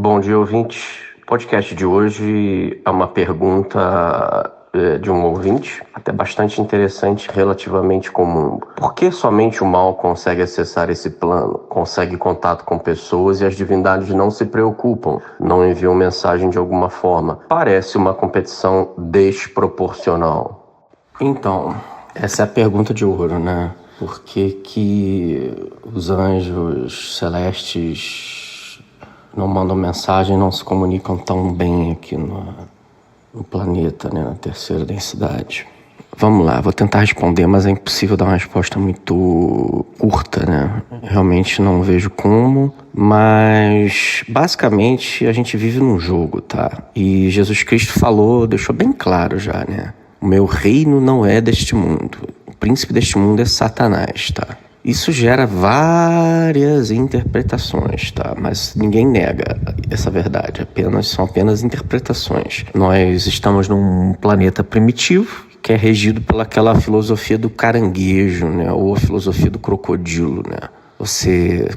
Bom dia, ouvintes. O podcast de hoje é uma pergunta de um ouvinte, até bastante interessante, relativamente comum. Por que somente o mal consegue acessar esse plano, consegue contato com pessoas e as divindades não se preocupam, não enviam mensagem de alguma forma? Parece uma competição desproporcional. Então, essa é a pergunta de ouro, né? Por que os anjos celestes não mandam mensagem, não se comunicam tão bem aqui no planeta, né, na terceira densidade? Vamos lá, vou tentar responder, mas é impossível dar uma resposta muito curta, né? Realmente não vejo como, mas basicamente a gente vive num jogo, tá? E Jesus Cristo falou, deixou bem claro já, né? O meu reino não é deste mundo. O príncipe deste mundo é Satanás, tá? Isso gera várias interpretações, tá? Mas ninguém nega essa verdade, são apenas interpretações. Nós estamos num planeta primitivo que é regido pelaquela filosofia do caranguejo, né? Ou a filosofia do crocodilo, né?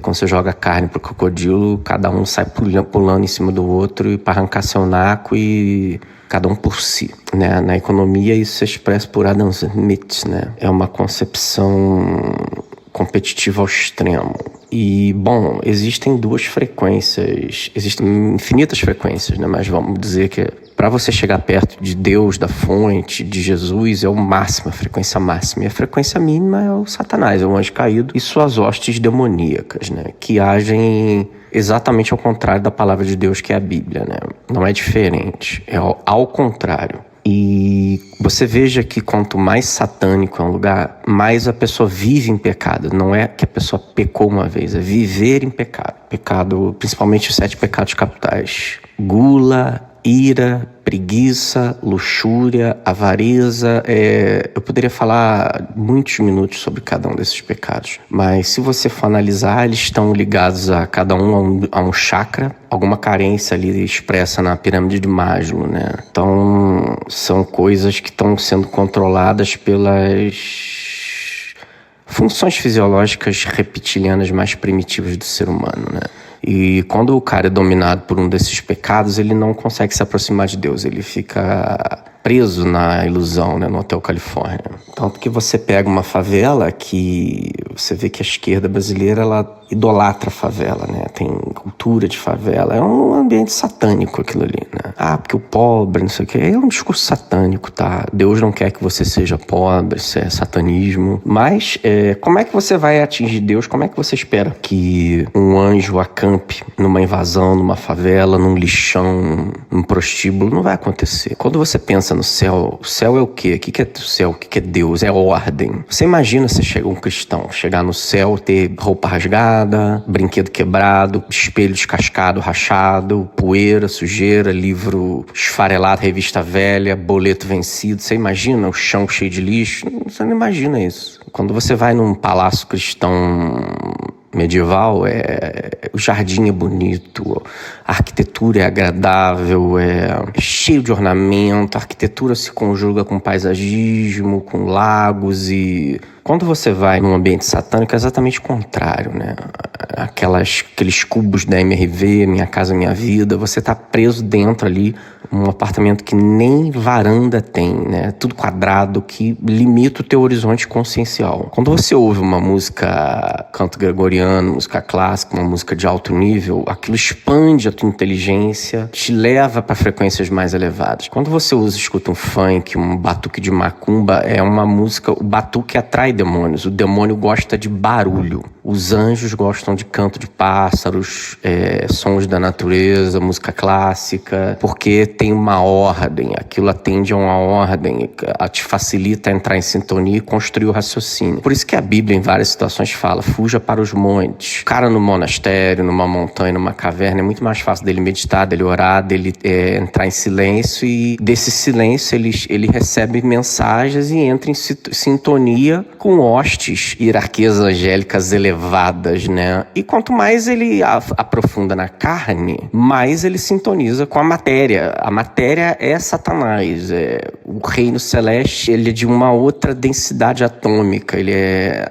Quando você joga carne pro crocodilo, cada um sai pulando em cima do outro para arrancar seu naco e cada um por si, né? Na economia isso se expressa por Adam Smith, né? É uma concepção competitiva ao extremo. E, bom, existem infinitas frequências, né? Mas vamos dizer que para você chegar perto de Deus, da fonte, de Jesus, é o máximo, a frequência máxima. E a frequência mínima é o Satanás, é o anjo caído e suas hostes demoníacas, né? Que agem exatamente ao contrário da palavra de Deus, que é a Bíblia, né? Não é diferente, é ao contrário. E você veja que quanto mais satânico é um lugar, mais a pessoa vive em pecado. Não é que a pessoa pecou uma vez, é viver em pecado. Pecado, principalmente os 7 pecados capitais: gula, ira, preguiça, luxúria, avareza. Eu poderia falar muitos minutos sobre cada um desses pecados, mas se você for analisar, eles estão ligados a cada a um chakra, alguma carência ali expressa na pirâmide de Maslow, né? Então, são coisas que estão sendo controladas pelas funções fisiológicas reptilianas mais primitivas do ser humano, né? E quando o cara é dominado por um desses pecados, ele não consegue se aproximar de Deus, ele fica preso na ilusão, né, no Hotel Califórnia. Tanto que você pega uma favela que você vê que a esquerda brasileira, ela idolatra a favela, né? Tem cultura de favela, é um ambiente satânico aquilo ali, né? Porque o pobre, não sei o que, é um discurso satânico, tá? Deus não quer que você seja pobre, isso é satanismo. Mas como é que você vai atingir Deus? Como é que você espera que um anjo acampe numa invasão, numa favela, num lixão, num prostíbulo? Não vai acontecer. Quando você pensa no céu, o céu é o quê? O que é o céu? O que é Deus? É ordem. Você imagina um cristão chegar no céu, ter roupa rasgada, brinquedo quebrado, espelho descascado, rachado, poeira, sujeira, livro esfarelado, revista velha, boleto vencido. Você imagina o chão cheio de lixo? Você não imagina isso. Quando você vai num palácio cristão medieval, o jardim é bonito, a arquitetura é agradável, é cheio de ornamento, a arquitetura se conjuga com paisagismo, com lagos. E quando você vai num ambiente satânico é exatamente o contrário, né? Aqueles cubos da MRV, Minha Casa Minha Vida, você tá preso dentro ali, um apartamento que nem varanda tem, né? Tudo quadrado, que limita o teu horizonte consciencial. Quando você ouve uma música, canto gregoriano, música clássica, uma música de alto nível, aquilo expande a tua inteligência, te leva para frequências mais elevadas. Quando você escuta um funk, um batuque de macumba, é uma música, o batuque atrai demônios, o demônio gosta de barulho. Os anjos gostam de canto de pássaros, sons da natureza, música clássica, porque tem uma ordem, aquilo atende a uma ordem, te facilita entrar em sintonia e construir o raciocínio. Por isso que a Bíblia, em várias situações, fala: fuja para os montes. O cara no monastério, numa montanha, numa caverna, é muito mais fácil dele meditar, dele orar, dele entrar em silêncio, e desse silêncio ele recebe mensagens e entra em sintonia com hostes, hierarquias angélicas elevadas, né? E quanto mais ele aprofunda na carne, mais ele sintoniza com a matéria. A matéria é Satanás. O reino celeste, ele é de uma outra densidade atômica. Ele é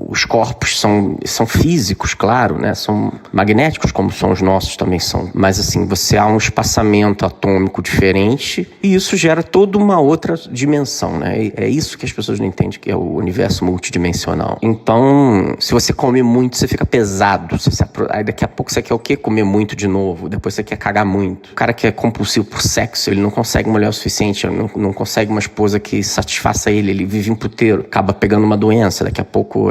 os corpos são físicos, claro, né? São magnéticos, como são os nossos também são. Mas assim, você há um espaçamento atômico diferente e isso gera toda uma outra dimensão, né? E é isso que as pessoas não entendem, que é o universo multidimensional. Então, se você come muito, você fica pesado. Aí daqui a pouco você quer o quê? Comer muito de novo. Depois você quer cagar muito. O cara que é compulsivo por sexo, ele não consegue mulher o suficiente, ele não consegue uma esposa que satisfaça ele vive em puteiro, acaba pegando uma doença, daqui a pouco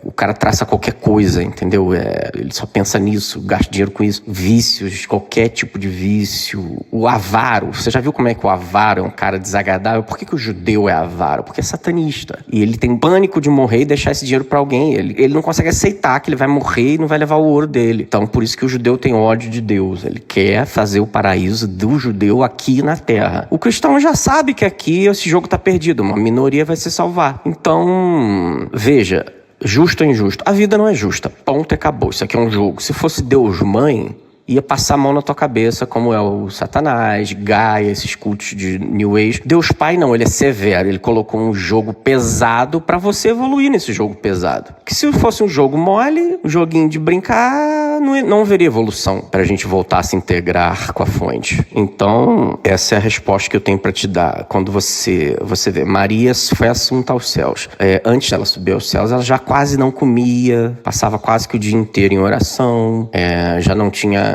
o cara traça qualquer coisa, entendeu? Ele só pensa nisso, gasta dinheiro com isso. Vícios, qualquer tipo de vício. O avaro, você já viu como é que o avaro é um cara desagradável? Por que o judeu é avaro? Porque é satanista. E ele tem pânico de morrer e deixar esse dinheiro pra alguém. Ele não consegue aceitar que ele vai morrer e não vai levar o ouro dele. Então, por isso que o judeu tem ódio de Deus. Ele quer fazer o paraíso do judeu aqui na terra. O cristão já sabe que aqui esse jogo tá perdido. Uma minoria vai se salvar. Então, veja, justo ou injusto? A vida não é justa. Ponto e acabou. Isso aqui é um jogo. Se fosse Deus mãe, ia passar a mão na tua cabeça, como é o Satanás, Gaia, esses cultos de New Age. Deus Pai não, ele é severo. Ele colocou um jogo pesado pra você evoluir nesse jogo pesado. Que se fosse um jogo mole, um joguinho de brincar, não haveria evolução pra gente voltar a se integrar com a fonte. Então, essa é a resposta que eu tenho pra te dar. Quando você vê, Maria foi assunta aos céus. Antes dela subir aos céus, ela já quase não comia, passava quase que o dia inteiro em oração, já não tinha...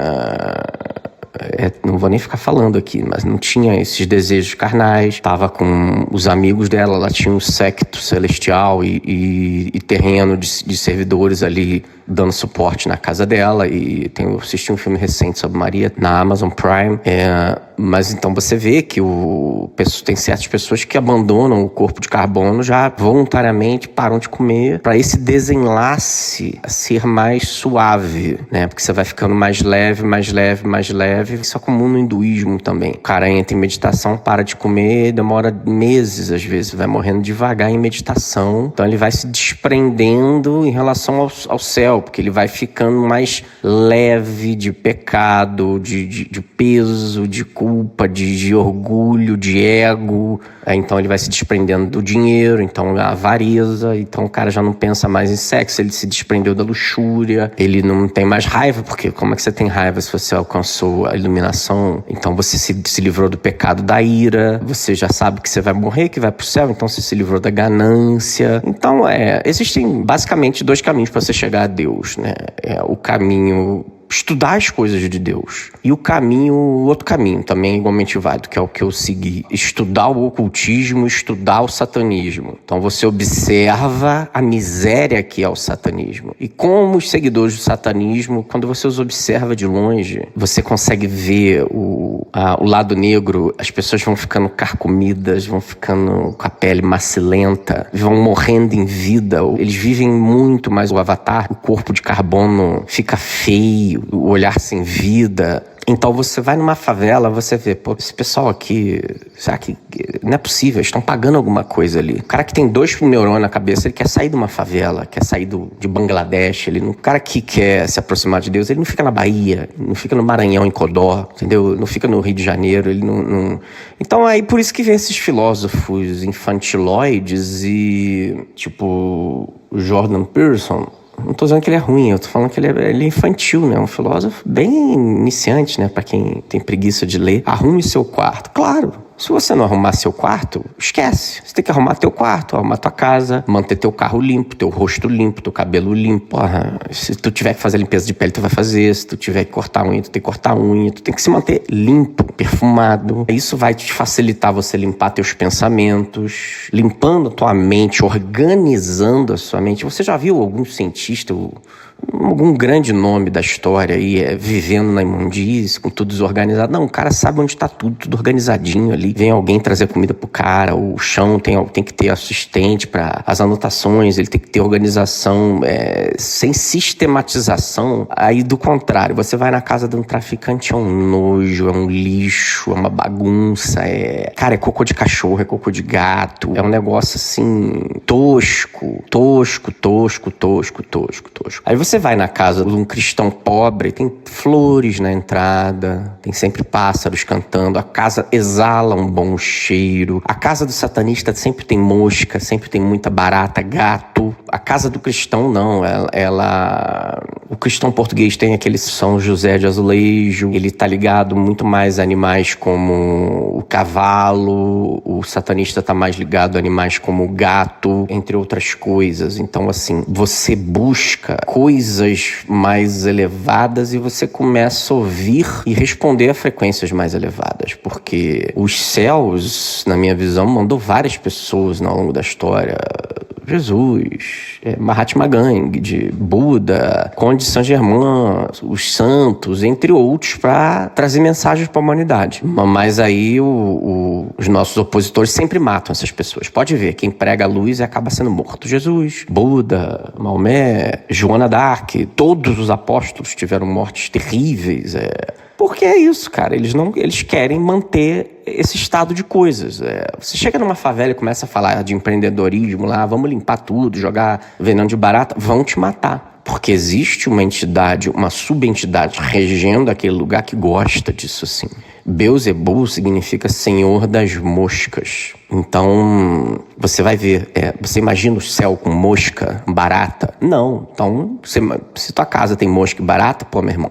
não vou nem ficar falando aqui, mas não tinha esses desejos carnais, estava com os amigos dela, ela tinha um séquito celestial e terreno de servidores ali dando suporte na casa dela. E eu assisti um filme recente sobre Maria na Amazon Prime, mas então você vê que tem certas pessoas que abandonam o corpo de carbono já voluntariamente, param de comer para esse desenlace ser mais suave, né? Porque você vai ficando mais leve, mais leve, mais leve. Isso é comum no hinduísmo também. O cara entra em meditação, para de comer, demora meses às vezes, vai morrendo devagar em meditação. Então ele vai se desprendendo em relação ao céu, porque ele vai ficando mais leve de pecado, de peso, de culpa, de orgulho, de ego. Então ele vai se desprendendo do dinheiro, então a avareza, então o cara já não pensa mais em sexo, ele se desprendeu da luxúria, ele não tem mais raiva, porque como é que você tem raiva se você alcançou a iluminação? Então você se livrou do pecado da ira, você já sabe que você vai morrer, que vai pro céu, então você se livrou da ganância. Então existem basicamente 2 caminhos para você chegar a Deus, né? O caminho... estudar as coisas de Deus. E o outro caminho também é igualmente válido, que é o que eu segui. Estudar o ocultismo, estudar o satanismo. Então você observa a miséria que é o satanismo. E como os seguidores do satanismo, quando você os observa de longe, você consegue ver o lado negro. As pessoas vão ficando carcomidas, vão ficando com a pele macilenta, vão morrendo em vida. Eles vivem muito mais o avatar. O corpo de carbono fica feio, o olhar sem vida. Então você vai numa favela, você vê, pô, esse pessoal aqui, será que não é possível? Eles estão pagando alguma coisa ali. O cara que tem 2 neurônios na cabeça, ele quer sair de uma favela, quer sair de Bangladesh. O cara que quer se aproximar de Deus, ele não fica na Bahia, não fica no Maranhão, em Codó, entendeu? Não fica no Rio de Janeiro, ele não... Então aí por isso que vem esses filósofos infantiloides e tipo o Jordan Peterson. Não tô dizendo que ele é ruim, eu tô falando que ele é infantil, né? Um filósofo bem iniciante, né? Pra quem tem preguiça de ler. Arrume seu quarto. Claro, se você não arrumar seu quarto, esquece. Você tem que arrumar teu quarto, arrumar tua casa, manter teu carro limpo, teu rosto limpo, teu cabelo limpo. Porra, se tu tiver que fazer limpeza de pele, tu vai fazer. Se tu tiver que cortar a unha, tu tem que cortar a unha. Tu tem que se manter limpo, perfumado. Isso vai te facilitar você limpar teus pensamentos, limpando tua mente, organizando a sua mente. Você já viu algum cientista, algum grande nome da história aí, vivendo na imundície, com tudo desorganizado? Não, o cara sabe onde tá tudo organizadinho ali. Vem alguém trazer comida pro cara, o chão tem que ter assistente para as anotações, ele tem que ter organização, sem sistematização. Aí do contrário, você vai na casa de um traficante, é um nojo, é um lixo, é uma bagunça, cara, é cocô de cachorro, é cocô de gato, é um negócio assim, tosco. Aí você vai na casa de um cristão pobre, tem flores na entrada, tem sempre pássaros cantando, a casa exala um bom cheiro. A casa do satanista sempre tem mosca, sempre tem muita barata, gato. A casa do cristão não, o cristão português tem aquele São José de azulejo, ele tá ligado muito mais a animais como o cavalo, o satanista tá mais ligado a animais como o gato, entre outras coisas. Então, assim, você busca coisas mais elevadas e você começa a ouvir e responder a frequências mais elevadas, porque os céus, na minha visão, mandou várias pessoas ao longo da história. Jesus, Mahatma Gandhi, Buda, Conde de Saint-Germain, os santos, entre outros, para trazer mensagens para a humanidade. Mas aí os nossos opositores sempre matam essas pessoas. Pode ver, quem prega a luz acaba sendo morto. Jesus, Buda, Maomé, Joana d'Arc, todos os apóstolos tiveram mortes terríveis. Porque é isso, cara. Eles querem manter esse estado de coisas. Você chega numa favela e começa a falar de empreendedorismo lá, vamos limpar tudo, jogar veneno de barata, vão te matar. Porque existe uma entidade, uma subentidade regendo aquele lugar que gosta disso, assim. Beelzebul significa Senhor das Moscas. Então, você vai ver, você imagina o céu com mosca, barata? Não. Então, se tua casa tem mosca e barata, pô, meu irmão,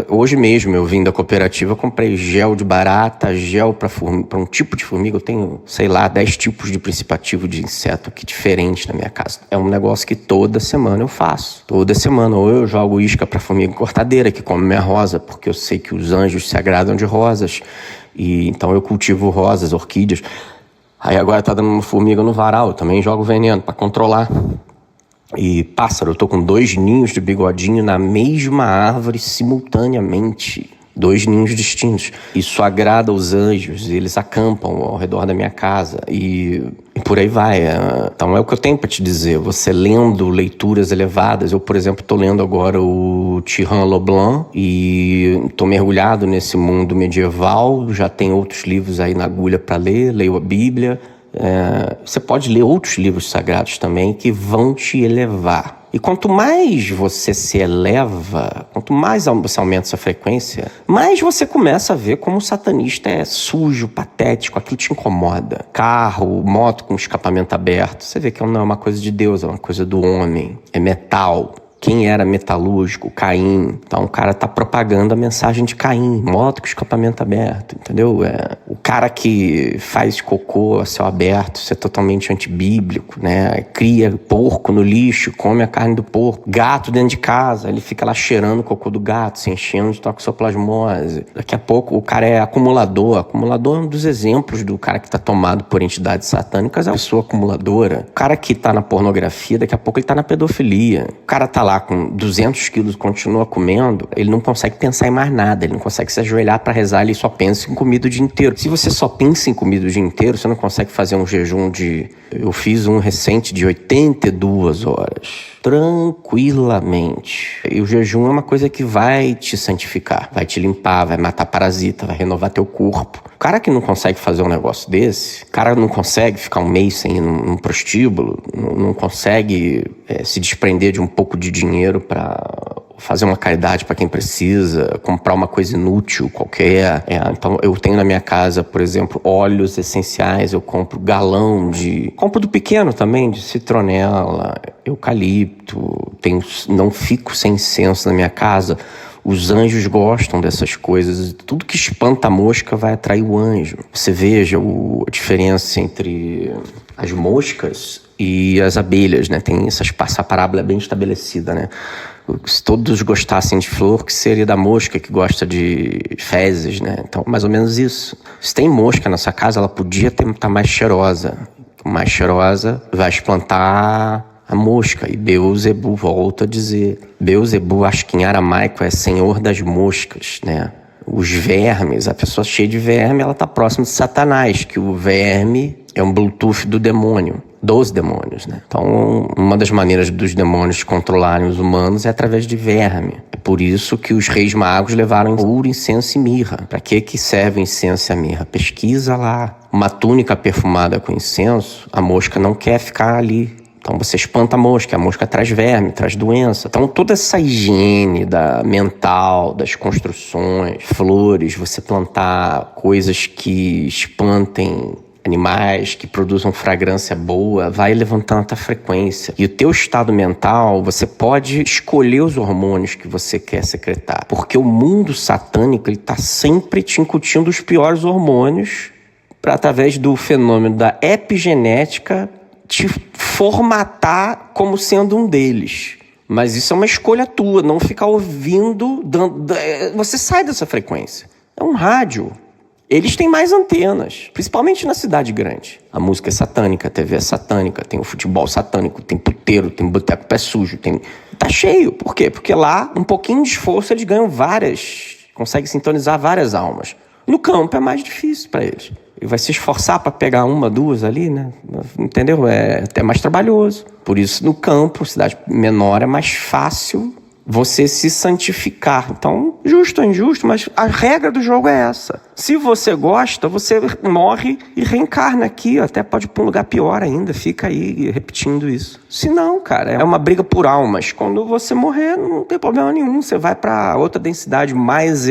hoje mesmo eu vim da cooperativa, eu comprei gel de barata, gel para um tipo de formiga. Eu tenho, 10 tipos de principativo de inseto aqui diferentes na minha casa. É um negócio que toda semana eu faço. Toda semana, ou eu jogo isca pra formiga cortadeira, que come minha rosa, porque eu sei que os anjos se agradam de rosas. E então eu cultivo rosas, orquídeas. Aí agora tá dando uma formiga no varal, eu também jogo veneno pra controlar. E pássaro, eu tô com 2 ninhos de bigodinho na mesma árvore simultaneamente. 2 ninhos distintos. Isso agrada os anjos, eles acampam ao redor da minha casa e por aí vai. Então é o que eu tenho para te dizer. Você lendo leituras elevadas, eu, por exemplo, estou lendo agora o Tyrone Leblanc e estou mergulhado nesse mundo medieval. Já tem outros livros aí na agulha para ler, leio a Bíblia. Você pode ler outros livros sagrados também que vão te elevar. E quanto mais você se eleva, quanto mais você aumenta essa frequência, mais você começa a ver como o satanista é sujo, patético, aquilo te incomoda. Carro, moto com escapamento aberto, você vê que não é uma coisa de Deus, é uma coisa do homem, é metal. Quem era metalúrgico? Caim. Então o cara tá propagando a mensagem de Caim. Moto com escapamento aberto, entendeu? O cara que faz cocô a céu aberto, isso é totalmente antibíblico, né? Cria porco no lixo, come a carne do porco. Gato dentro de casa, ele fica lá cheirando o cocô do gato, se enchendo de toxoplasmose. Daqui a pouco o cara é acumulador. Acumulador é um dos exemplos do cara que tá tomado por entidades satânicas, é a pessoa acumuladora. O cara que tá na pornografia, daqui a pouco ele tá na pedofilia. O cara tá lá com 200 quilos, continua comendo, ele não consegue pensar em mais nada, ele não consegue se ajoelhar para rezar, ele só pensa em comida o dia inteiro. Se você só pensa em comida o dia inteiro, você não consegue fazer um jejum eu fiz um recente de 82 horas. Tranquilamente. E o jejum é uma coisa que vai te santificar, vai te limpar, vai matar parasita, vai renovar teu corpo. O cara que não consegue fazer um negócio desse, o cara não consegue ficar um mês sem ir num prostíbulo, não consegue se desprender de um pouco de dinheiro para fazer uma caridade para quem precisa, comprar uma coisa inútil qualquer. Então eu tenho na minha casa, por exemplo, óleos essenciais, eu compro galão compro do pequeno também, de citronela, eucalipto, não fico sem incenso na minha casa. Os anjos gostam dessas coisas. Tudo que espanta a mosca vai atrair o anjo. Você veja a diferença entre as moscas e as abelhas, né? Tem essa parábola bem estabelecida, né? Se todos gostassem de flor, que seria da mosca que gosta de fezes, né? Então, mais ou menos isso. Se tem mosca nessa casa, ela podia estar mais cheirosa. Mais cheirosa vai esplantar a mosca. E Beelzebul volta a dizer. Beelzebul, acho que em aramaico é Senhor das Moscas, né? Os vermes, a pessoa cheia de verme, ela está próxima de Satanás, que o verme é um Bluetooth do demônio, dos demônios, né? Então, uma das maneiras dos demônios controlarem os humanos é através de verme. É por isso que os reis magos levaram ouro, incenso e mirra. Para que serve o incenso e a mirra? Pesquisa lá. Uma túnica perfumada com incenso, a mosca não quer ficar ali Então você espanta a mosca traz verme, traz doença. Então toda essa higiene mental, das construções, flores, você plantar coisas que espantem animais, que produzam fragrância boa, vai levantando a tua frequência. E o teu estado mental, você pode escolher os hormônios que você quer secretar. Porque o mundo satânico, ele tá sempre te incutindo os piores hormônios para, através do fenômeno da epigenética, te formatar como sendo um deles. Mas isso é uma escolha tua, não ficar ouvindo, você sai dessa frequência. É um rádio. Eles têm mais antenas, principalmente na cidade grande. A música é satânica, a TV é satânica, tem o futebol satânico, tem puteiro, tem boteco pé sujo, tá cheio. Por quê? Porque lá, um pouquinho de esforço, eles ganham conseguem sintonizar várias almas. No campo é mais difícil para eles. Ele vai se esforçar para pegar uma, duas ali, né? Entendeu? É até mais trabalhoso. Por isso, no campo, cidade menor, é mais fácil você se santificar. Então, justo ou injusto, mas a regra do jogo é essa. Se você gosta, você morre e reencarna aqui. Até pode ir para um lugar pior ainda. Fica aí repetindo isso. Se não, cara, é uma briga por almas. Quando você morrer, não tem problema nenhum. Você vai para outra densidade mais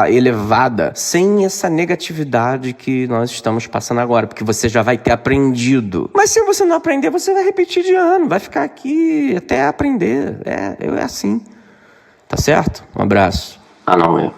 elevada, sem essa negatividade que nós estamos passando agora, porque você já vai ter aprendido. Mas se você não aprender, você vai repetir de ano. Vai ficar aqui até aprender. É assim. Tá certo? Um abraço. Ah, não,